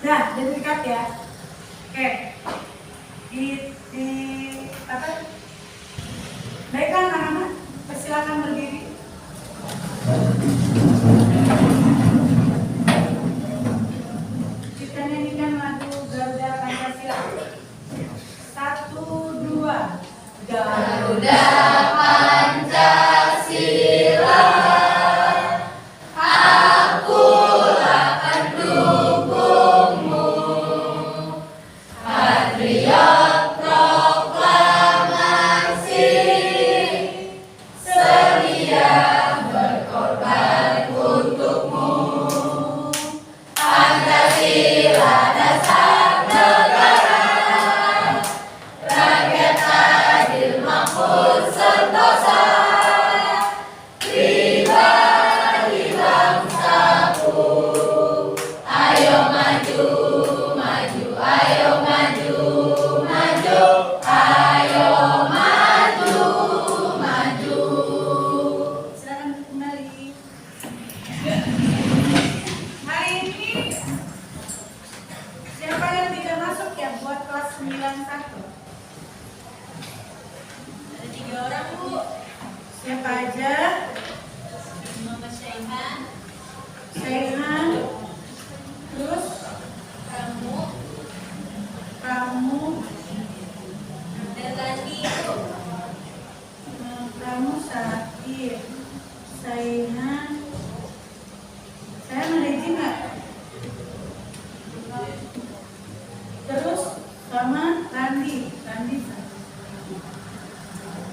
Nah, jadi dekat ya. Oke. Apa? Baiklah anak-anak, persilakan berdiri. Kita nyanyikan lagu Garuda Pancasila. 1, 2. Garuda Pancasila. Siapa aja? Muhammad Syaihan. Syaihan. Terus kamu Delani. kamu Sakit. Syaihan. Saya meneji nggak? Terus sama Randi.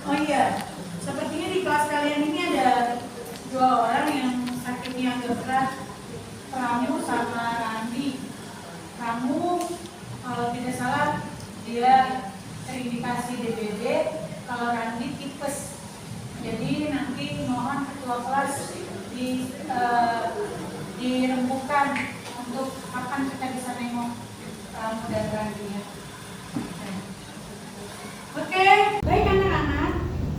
Oh iya, sepertinya di kelas kalian ini ada 2 orang yang sakitnya agak berat. Kamu sama Randi. Kamu kalau tidak salah dia terindikasi DBD, kalau Randi tipes. Jadi nanti mohon ketua kelas dirembukan untuk kapan kita bisa nengok kamu dan Randi ya. Oke, baik anak-anak,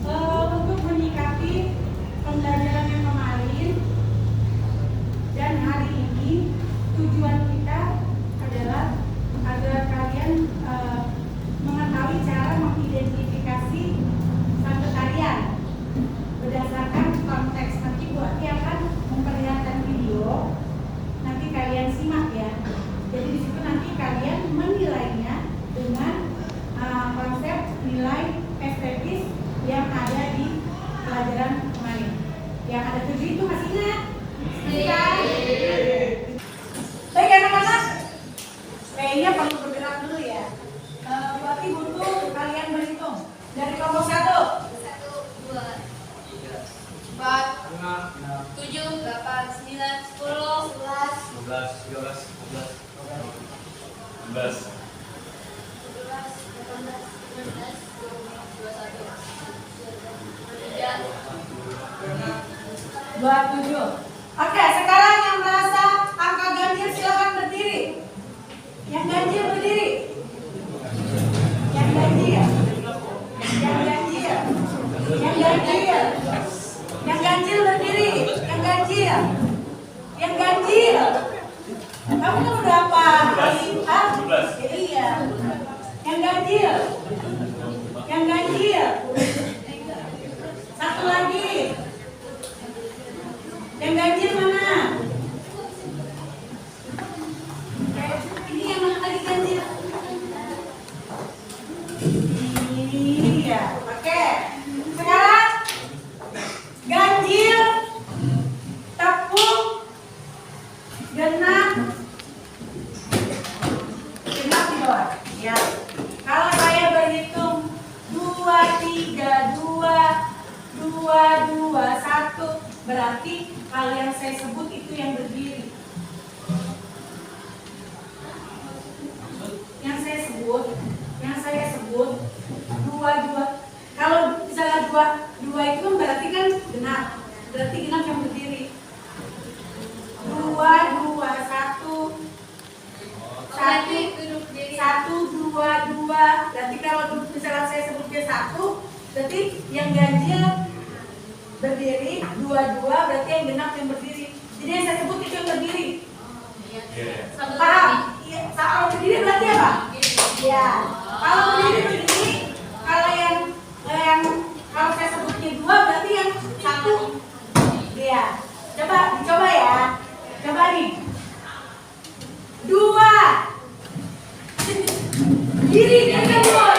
untuk menyikapi pembelajaran yang kemarin dan hari ini, tujuan kita adalah agar kalian mengetahui cara mengidentifikasi satu tarian berdasarkan konteks. Nanti Bu Ati akan memperlihatkan video, nanti kalian simak ya. Jadi di situ nanti kalian menilainya dengan konsep nilai estetis yang ada di pelajaran kemarin. Yang ada 7 itu masih ingat? Ingat? Baik anak-anak, kayaknya perlu bergerak dulu ya. Berarti butuh kalian berhitung dari kelompok 1. 1, 2, 4, 7, 8, 9, 10, 11, 12, 13, 14, 15. 27. Oke, sekarang yang merasa angka ganjil silakan berdiri. Yang ganjil berdiri. Yang ganjil. Yang ganjil. Yang ganjil. Yang ganjil berdiri. Yang ganjil. Yang ganjil. Kamu kan berapa? 12. Iya. Yang ganjil. Yang ganjil. Satu lagi. Yang ganjil mana? Ini yang mana lagi ganjil? Ini. ya. Oke. Sekarang ganjil, tepung, genap di bawah. Ya. Kalau saya berhitung 2, 3, 2, 1, berarti kalau yang saya sebut itu yang berdiri. Yang saya sebut 2. Kalau misalnya 2 itu kan berarti kan genap. Berarti genap yang berdiri. 2, 1, 2. Berarti kalau misalnya saya sebutnya 1, berarti yang ganjil berdiri. 2, berarti yang genap yang berdiri. Jadi yang saya sebut itu yang berdiri. Paham? Iya. Kalau berdiri berarti apa? Ya. Kalau berdiri. Kalau saya sebutnya 2 berarti yang 1. Iya. Dicoba ya. Coba nih. 2. Diri kan 2. 2.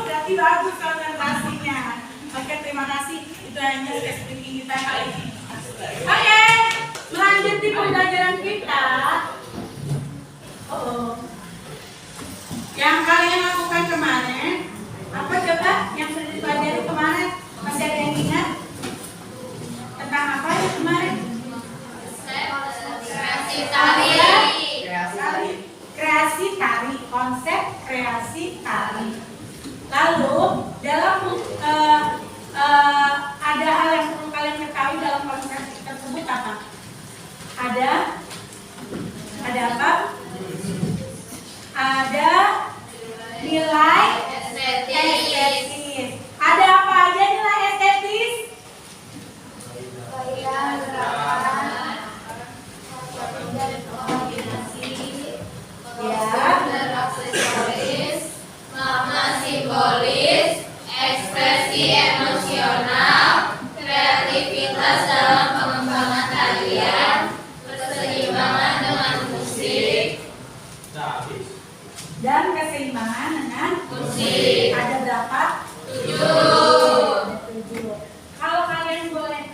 Berarti bagus konsentrasinya. Oke, terima kasih. Itu hanya speaking kita kali ini. Oke, melanjuti pembelajaran kita. Yang kalian lakukan kemarin, apa coba yang sudah dipelajari kemarin? Masih ada yang ingat? Tentang apa ya kemarin? Kreasi tari, konsep kreasi tari. Lalu dalam ada hal yang perlu kalian ketahui dalam konsep tersebut apa? Ada apa? Ada nilai estetis. Ada apa aja nilai estetis? Makna simbolis, ekspresi emosional, kreativitas dalam pengembangan tarian, keseimbangan dengan musik, dan keseimbangan dengan musik. Ada berapa? 7. Kalau kalian boleh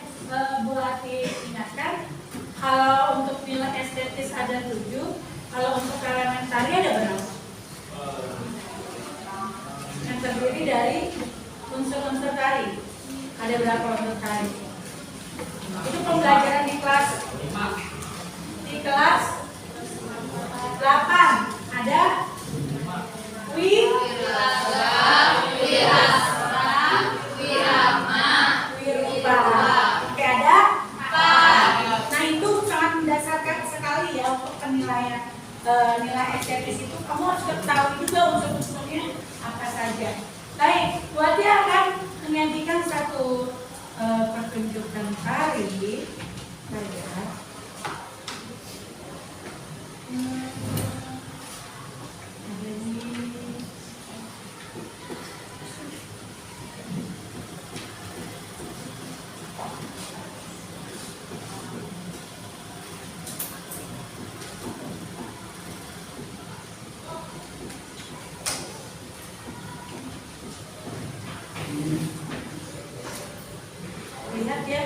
buat diingatkan, kalau untuk nilai estetis ada 7, kalau untuk elemen tari ada berapa? Yang terdiri dari unsur-unsur tari. Ada berapa unsur tari? Itu pembelajaran di kelas 8. Ada Wirupa. Oke, ada. Nah, itu sangat mendasarkan sekali ya untuk penilaian nilai estetis itu. Kamu harus ketahui juga unsur-unsurnya apa saja. Baik, Wati akan menyajikan satu pertunjukan tari. Lihat ya.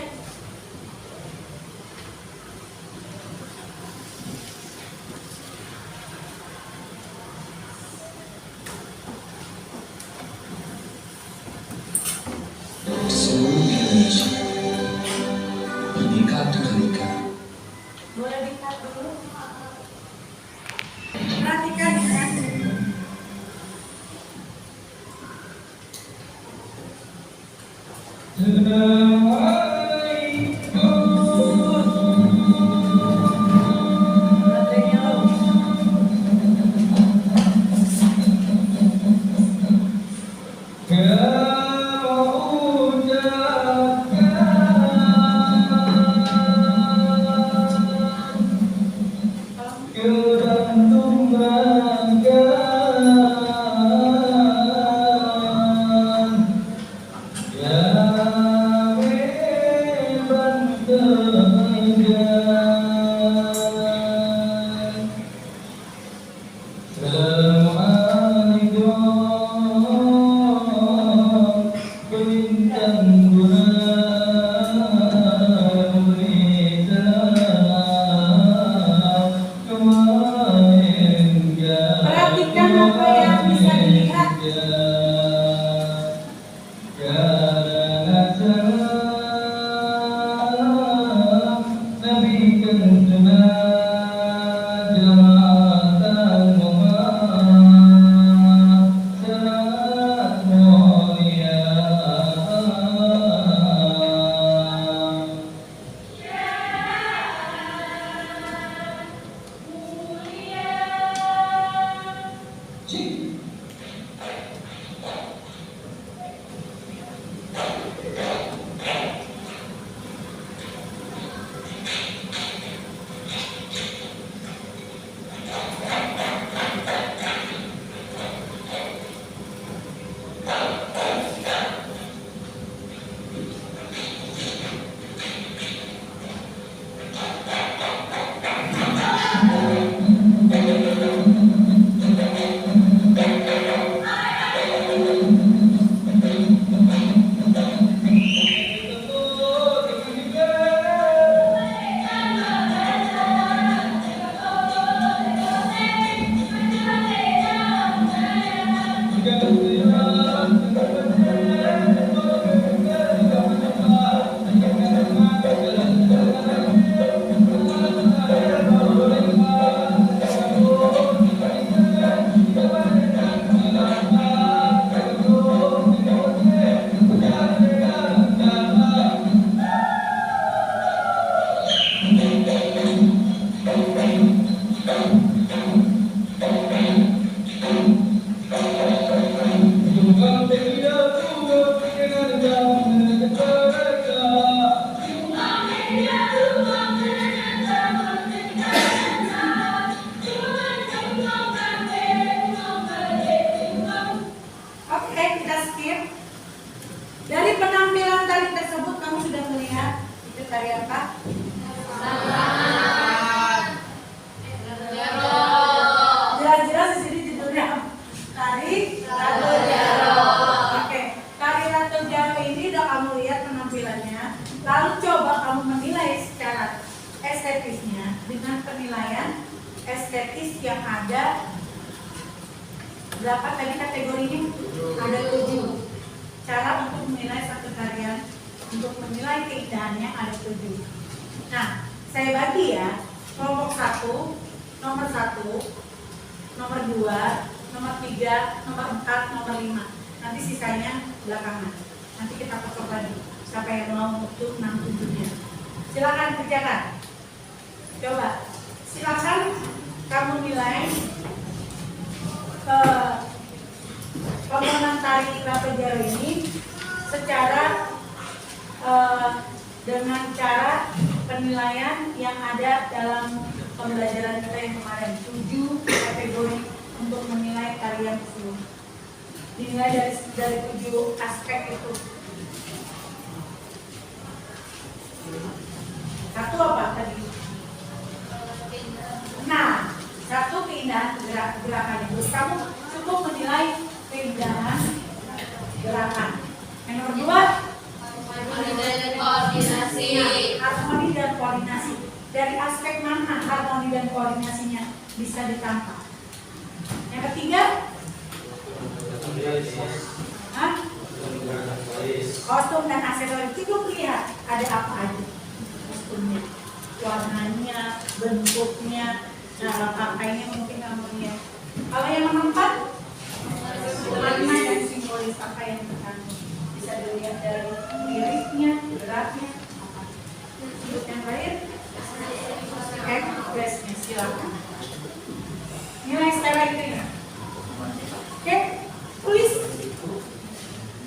Perhatikan apa yang bisa dilihat. Oke, kita skip. Dari penampilan tadi tersebut kamu sudah melihat itu tari apa? Jelas-jelas di sini judulnya tari Ratu Jaro. Oke, tari Ratu Jaro ini udah kamu lihat penampilannya. Lalu coba kamu menilai secara estetisnya dengan penilaian estetis yang ada. Berapa tadi kategorinya? Ada 7. Cara untuk menilai satu tarian, untuk menilai keindahannya ada 7. Nah, saya bagi ya, kelompok 1, nomor 1, nomor 2, nomor 3, nomor 4, nomor 5. Nanti sisanya belakangan. Nanti kita potong lagi. Siapa yang mau untuk 6-7-nya. Silakan kerjakan. Coba, silakan kamu nilai pembangunan tari Ratu Jaro ini secara dengan cara penilaian yang ada dalam pembelajaran kita yang kemarin. 7 kategori untuk menilai tarian tersebut. Dinilai dari 7 aspek itu. Satu apa tadi? Nah, satu keindahan gerakannya. Terus kamu cukup menilai keindahan gerakan. Yang nomor 2, Harmoni dan koordinasi. Harmoni dan koordinasi. Dari aspek mana harmoni dan koordinasinya bisa ditangkap? Yang ketiga, kostum dan aksesoris. Cukup lihat ada apa aja kostumnya, warnanya, bentuknya, cara pakainya mungkin kamu lihat. Kalau yang nomor 4, makna dan simbolis apa yang terkandung bisa bisa dilihat dari liriknya, geraknya, apa. Terus yang terakhir, ekspresinya, silakan. Nilai secara itu ya. Oke, tulis.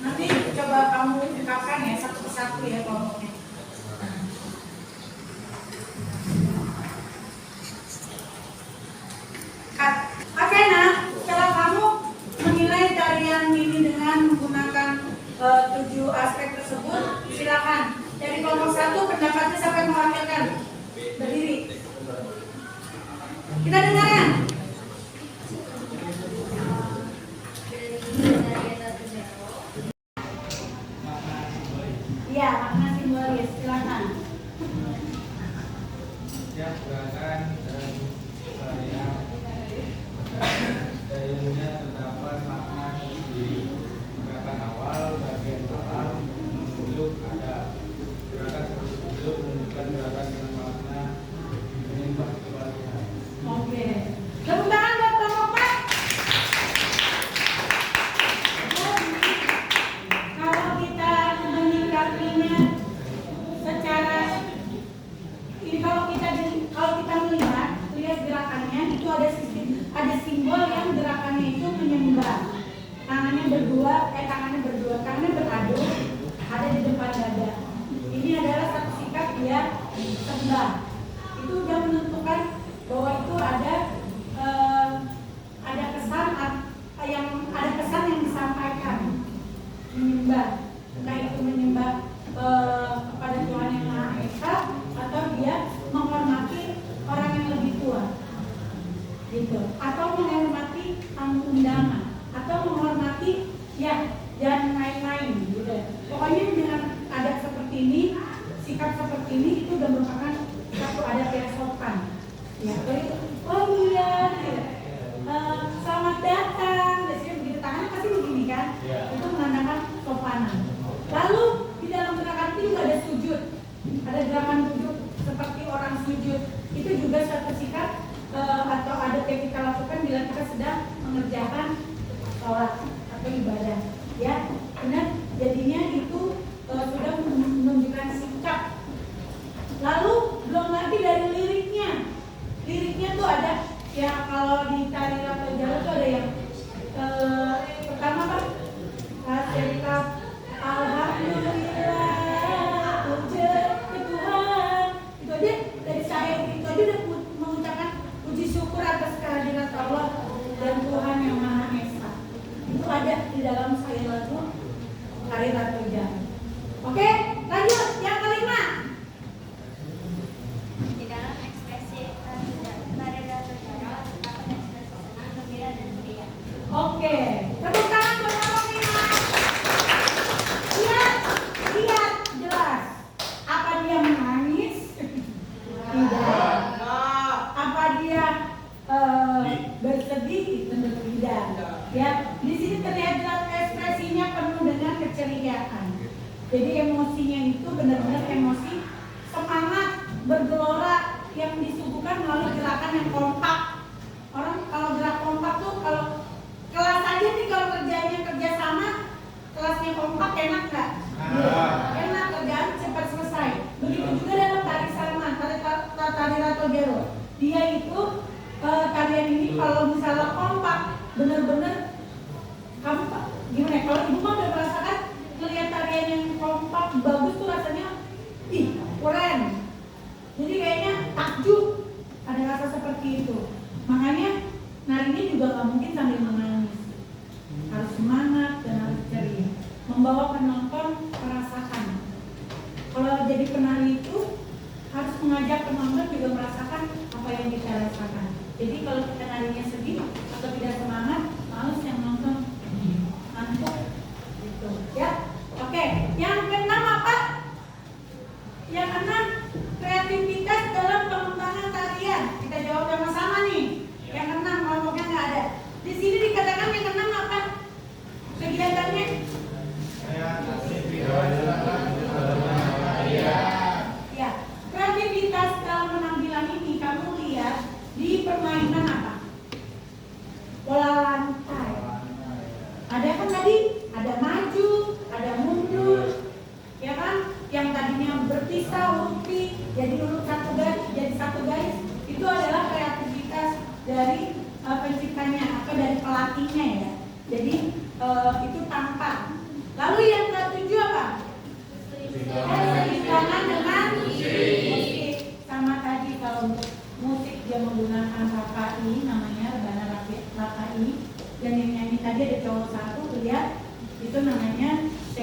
Nanti coba kamu ungkapkan ya satu persatu ya kelompoknya. Oke, nah, setelah kamu menilai tarian ini dengan menggunakan 7 aspek tersebut, silakan. Dari kelompok 1 pendapatnya siapa yang mewakilkan? Berdiri. Kita dengarkan. Iya, makna simbolis, silakan. Ya, gerakan dan tarian dayanya terdapat makna tersendiri. Gerakan awal bagian alam menunjuk ada gerakan seperti itu menunjukkan gerakan dengan makna menyembah kepada. Oke. Tepuk tangan buat kelompok 4. Kalau kita menyikapinya secara ini, kalau kita lihat gerakannya itu ada simbol yang gerakannya itu menyembah. Tangannya beradu, ada di depan dada. Ini adalah satu sikap dia sembah. Itu sudah menentukan bahwa itu ada kesan yang disampaikan, menyembah. Entah itu menyembah kepada Tuhan yang Maha Esa atau dia menghormati orang yang lebih tua, gitu. Atau menghormati tamu undangan, atau menghormati dan lain-lain, gitu. Pokoknya dengan adat seperti ini, sikap seperti ini itu sudah merupakan satu adat yang sopan. Ya, oh iya, selamat datang. Biasanya begitu tangannya pasti begini kan? Itu menandakan sopanan. Lalu di dalam gerakan itu juga ada sujud, ada gerakan sujud seperti orang sujud. Itu juga suatu sikap atau adat yang kita lakukan bila kita sedang mengerjakan sholat atau ibadah. Ya, benar. Jadinya itu sudah menunjukkan sikap. Lalu belum lagi dari liriknya. Liriknya tuh ada ya, kalau di tari Rato Jalo tuh ada yang pertama kan sikap alhamdulillah puji ke Tuhan. Itu aja dari saya, itu aja udah mengucapkan puji syukur atas kehadiran Allah dan Tuhan yang Maha Esa. Itu ada di dalam saya lagu tari Rato Jalo. Oke, lanjut yang kelima. Di dalam ekspresi tari Rato Jalo terdapat ekspresi senang, gembira, dan ceria. Oke, tepuk tangan buat kelompok 5. Lihat jelas. Apa dia menangis? Tidak. Apa dia bersedih? Tentu tidak. Ya, di sini terlihat jelas ekspresinya penuh dengan keceriaan. Jadi emosinya itu benar-benar emosi semangat bergelora yang disuguhkan melalui gerakan yang kompak. Orang kalau gerak kompak tuh, kalau kelas aja nih, kalau kerja sama kelasnya kompak, enak nggak? Enak, kerjaan cepat selesai. Begitu juga dalam tari Salman, tari Rato Jalo. Dia itu tarian ini kalau misalnya kompak, benar-benar kamu gimana? Kalau ibu mah udah merasakan melihat tarian yang kompak bagus tuh rasanya, ih keren. Jadi kayaknya takjub, ada rasa seperti itu. Makanya narinya juga nggak mungkin sambil menangis, harus semangat dan harus ceria, membawa penonton merasakan. Kalau jadi penari itu harus mengajak penonton juga merasakan apa yang kita rasakan. Jadi kalau kita narinya sedih atau tidak semangat, males yang nonton, ngantuk, gitu. Ya, oke. Yang keenam apa? Yang keenam, kreativitas dalam pengembangan tarian. Kita jawab sama-sama nih. Yang keenam, kelompoknya nggak ada. Di sini dikatakan yang keenam apa? Kegiatannya? Ya, kreativitas dalam penampilan ini kamu lihat di permainan apa? Bola lantai. Ada kan tadi? Ada maju, ada mundur. berpisah, ukti, jadi urut satu garis, jadi satu garis. Itu adalah kreativitas dari penciptanya atau dari pelatihnya ya. Jadi itu tampak. Lalu yang ketujuh apa? Tangan dengan musik. Sama tadi kalau musik dia menggunakan rakai, namanya rebana rakai. Dan yang nyanyi tadi ada cowok satu, lihat itu namanya C.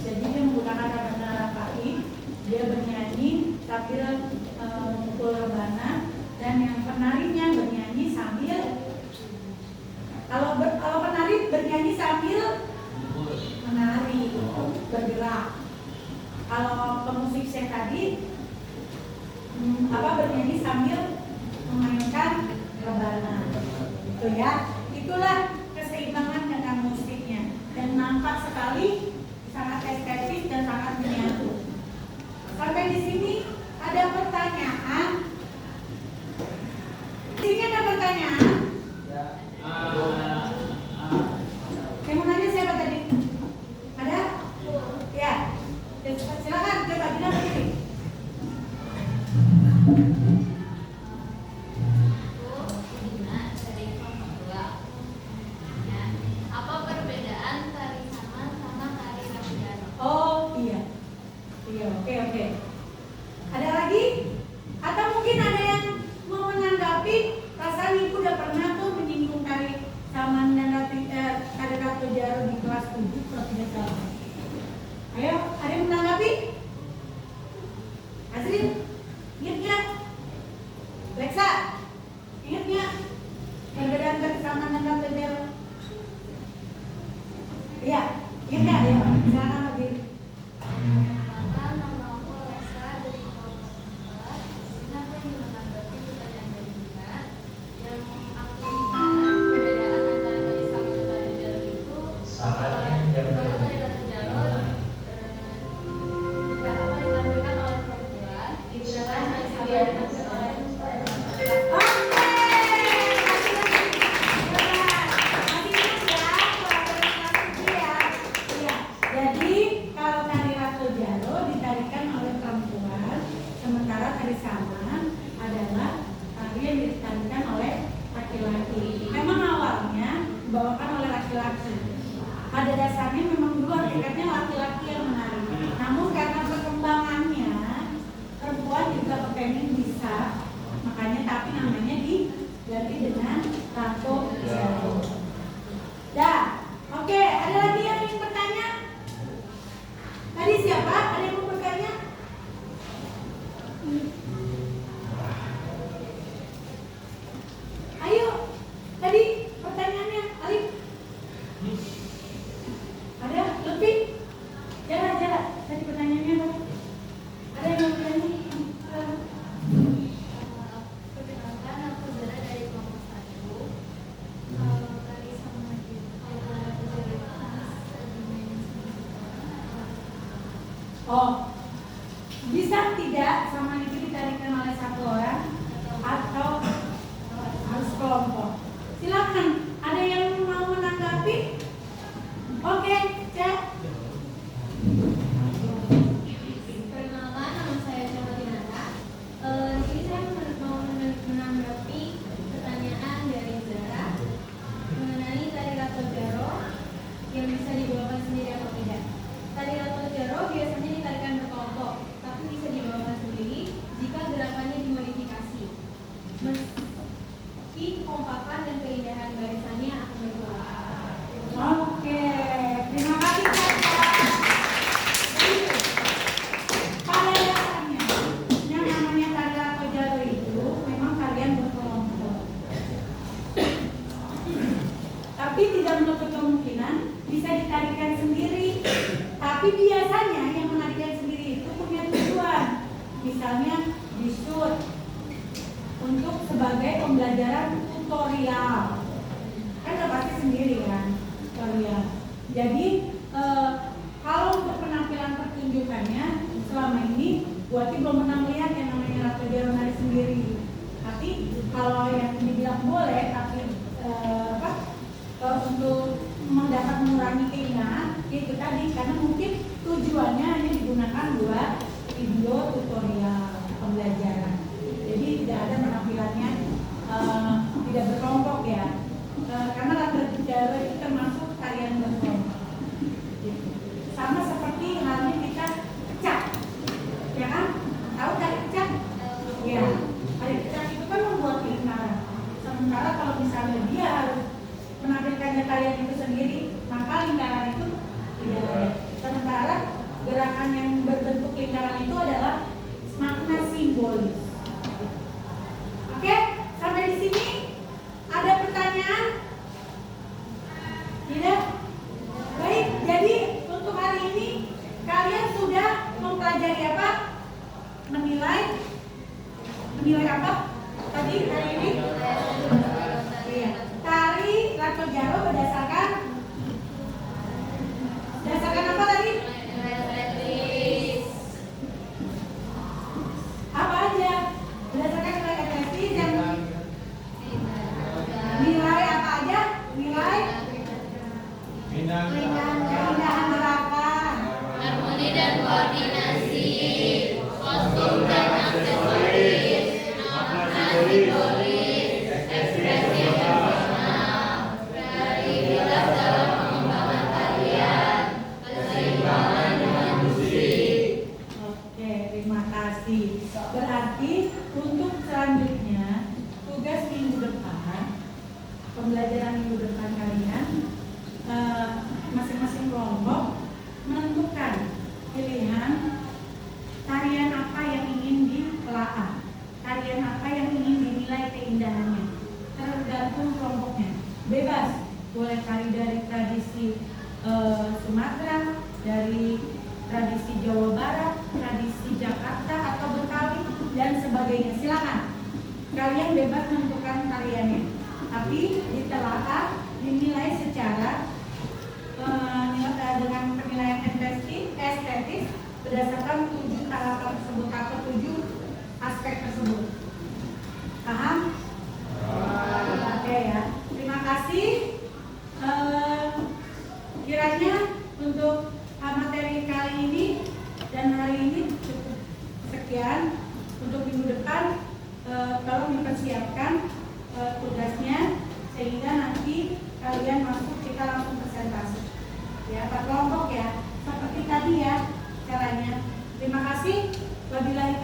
Jadi dia menggunakan rebana rakai, dia bernyanyi sambil memukul rebana, dan yang penarinya bernyanyi sambil kalau penari bernyanyi sambil menari, bergerak. Kalau pemusik C tadi bernyanyi sambil memainkan rebana. Itu ya. Itulah keseimbangan dengan musiknya, dan nampak sekali sangat estetis dan sangat menyatu. Sampai di sini ada pertanyaan. Di sini ada pertanyaan. Yang mau nanya siapa tadi? Ada? Ya. Silakan coba Dina berdiri. Apa perbedaan tari saman sama tari ramadhan? Oh iya, oke. Ada lagi? Atau mungkin ada yang mau menanggapi? Rasanya ibu udah pernah tuh menyinggung tari saman dan tari Ratu Jaro di kelas 7 kalau tidak salah. Ayo, ada yang menanggapi? Azril, ingat nggak? Lexa, ingat nggak? Perbedaan tari saman dan Ratu Jaro? Iya, ingat nggak? Ya, silakan lagi. Oh, bisa tidak sama itu ditarikan oleh satu orang atau harus kelompok? Silakan, ada yang mau menanggapi? Oke, Cak. Perkenalkan, nama saya Camatinata. Di sini saya mau menanggapi pertanyaan dari Zara mengenai tari Ratu Jaro yang bisa dibawakan sendiri atau tidak. Tari Ratu Jaro biasanya ditarikan berkelompok, tapi bisa dibawakan sendiri jika gerakannya dimodifikasi. Meski kekompakan dan keindahan barisannya akan berbeda. Oke, terima kasih Kakak. Pada dasarnya, yang namanya tari Ratu Jaro itu memang kalian berkelompok. Tapi tidak menutup kemungkinan bisa ditarikan sendiri. Tapi biasanya yang menarikan sendiri itu punya tujuan. Misalnya di shoot untuk sebagai pembelajaran tutorial. Kan udah pasti sendiri kan tutorial. Jadi kalau untuk penampilan pertunjukannya selama ini Buati belum pernah melihat yang namanya Ratu Jaro nari sendiri. Tapi kalau yang dibilang boleh, tapi untuk dapat mengurangi keindahan itu tadi, karena mungkin tujuannya hanya digunakan buat hiburan. Sementara kalau misalnya dia harus menampilkannya kalian itu sendiri, maka lingkaran itu tidak ada. Sementara gerakan yang berbentuk lingkaran itu adalah makna simbolis. Oke, sampai di sini ada pertanyaan? Tidak? Baik, jadi untuk hari ini kalian sudah mempelajari apa? Menilai apa? Tadi hari ini? Iya. Tari Rato Jaro berdasarkan apa tadi? Apa aja? Berdasarkan nilai atletis dan nilai apa aja? Nilai keindahan gerakan, Harmoni dan koordinasi, kostum dan aksesoris, makna simbolis, ekspresi emosional, kreativitas dalam pengembangan tarian, keseimbangan dengan musik. Oke, terima kasih. Berarti untuk selanjutnya tugas minggu depan, pembelajaran minggu depan kalian, masing-masing kelompok menentukan pilihan tarian apa yang ingin ditelaah, tarian apa yang ingin dinilai keindahannya, tergantung kelompoknya. Bebas, boleh tari dari tradisi Sumatera, dari tradisi Jawa Barat, tradisi Jakarta atau Betawi dan sebagainya. Silakan, kalian bebas menentukan tariannya, tapi ditelaah, dinilai secara dengan penilaian estetis berdasarkan 7 tahapan tersebut atau 7 aspek tersebut. Paham? Oke ya. Terima kasih. Kiranya untuk materi kali ini dan hari ini cukup sekian. Untuk minggu depan tolong dipersiapkan tugasnya sehingga nanti kalian masuk kita langsung presentasi. Ya, Pak kelompok ya. Seperti tadi ya caranya. Terima kasih. Wabillahi